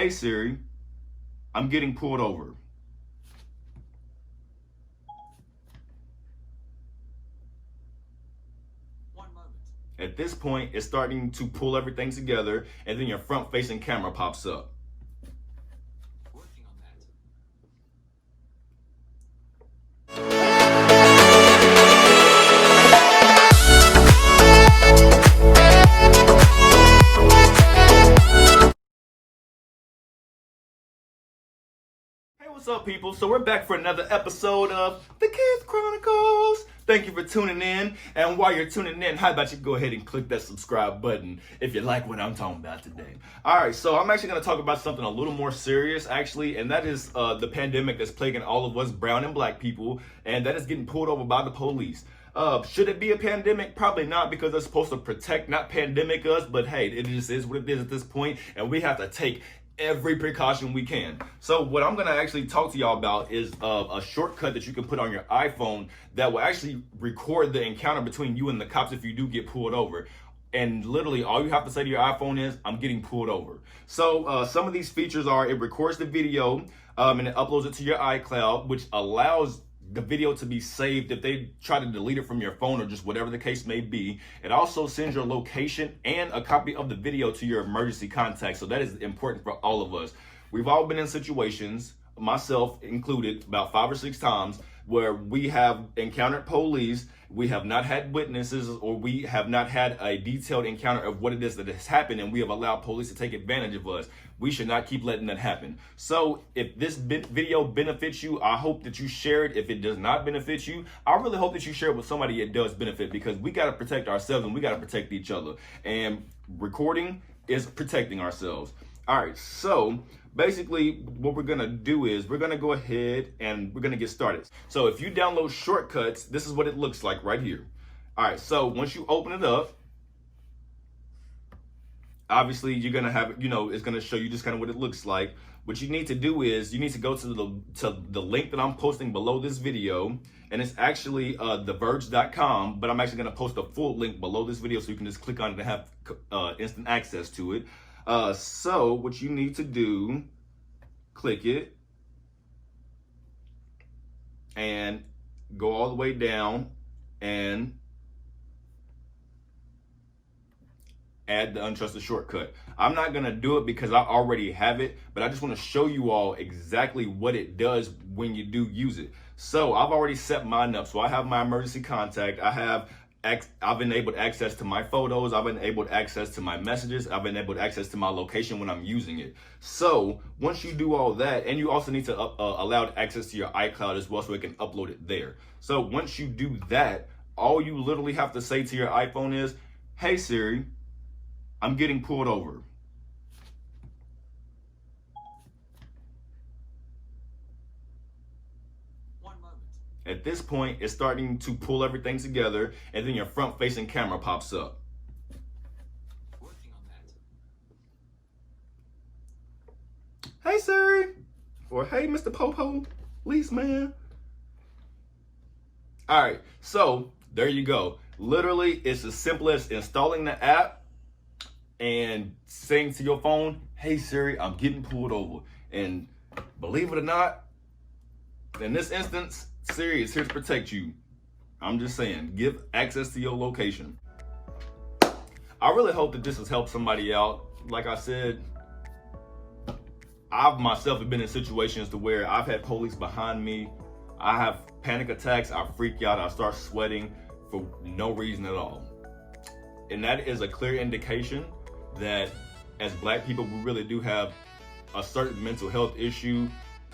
Hey Siri, I'm getting pulled over. One moment. At this point, it's starting to pull everything together, and then your front-facing camera pops up. Working on that. Hey, what's up, people? So we're back for another episode of The Kids Chronicles. Thank you for tuning in. And while you're tuning in, how about you go ahead and click that subscribe button if you like what I'm talking about today. All right, so I'm actually going to talk about something a little more serious, actually, and that is the pandemic that's plaguing all of us brown and black people, and that is getting pulled over by the police. Should it be a pandemic? Probably not, because it's supposed to protect, not pandemic us, but hey, it just is what it is at this point, and we have to take every precaution we can. So what I'm gonna actually talk to y'all about is a shortcut that you can put on your iPhone that will actually record the encounter between you and the cops if you do get pulled over. And literally all you have to say to your iPhone is, I'm getting pulled over. So some of these features are, it records the video and it uploads it to your iCloud, which allows the video to be saved if they try to delete it from your phone or just whatever the case may be. It also sends your location and a copy of the video to your emergency contact. So that is important for all of us. We've all been in situations, myself included, about 5 or 6 times where we have encountered police, we have not had witnesses, or we have not had a detailed encounter of what it is that has happened, and we have allowed police to take advantage of us. We should not keep letting that happen. So if this video benefits you, I hope that you share it. If it does not benefit you, I really hope that you share it with somebody it does benefit, because we got to protect ourselves and we got to protect each other. And recording is protecting ourselves. All right, so basically what we're gonna do is we're gonna go ahead and we're gonna get started. So if you download shortcuts, this is what it looks like right here. All right, so once you open it up, obviously you're gonna have, it's gonna show you just kind of what it looks like. What you need to do is you need to go to the link that I'm posting below this video, and it's actually theverge.com, but I'm actually gonna post a full link below this video so you can just click on it and have instant access to it. So what you need to do, click it and go all the way down and add the untrusted shortcut. I'm not gonna do it because I already have it, but I just want to show you all exactly what it does when you do use it. So I've already set mine up. So I have my emergency contact. I've enabled access to my photos. I've enabled access to my messages. I've enabled access to my location when I'm using it. So once you do all that, and you also need to allow access to your iCloud as well so it can upload it there. So once you do that, all you literally have to say to your iPhone is, hey Siri, I'm getting pulled over. At this point, it's starting to pull everything together, and then your front-facing camera pops up. Working on that. Hey Siri, or hey Mr. Popo, please man. All right, so there you go. Literally, it's as simple as installing the app and saying to your phone, hey Siri, I'm getting pulled over. And believe it or not, in this instance, Siri is here to protect you. I'm just saying, give access to your location. I really hope that this has helped somebody out. Like I said, I've myself have been in situations to where I've had police behind me. I have panic attacks, I freak out, I start sweating for no reason at all. And that is a clear indication that as black people, we really do have a certain mental health issue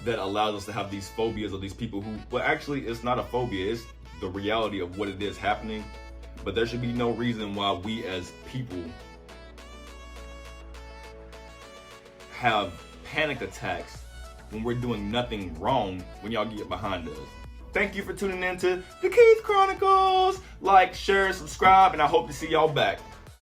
that allows us to have these phobias of these people who, well, actually it's not a phobia, it's the reality of what it is happening. But there should be no reason why we as people have panic attacks when we're doing nothing wrong when y'all get behind us. Thank you for tuning in to The Kids Chronicles. Like, share, subscribe, and I hope to see y'all back.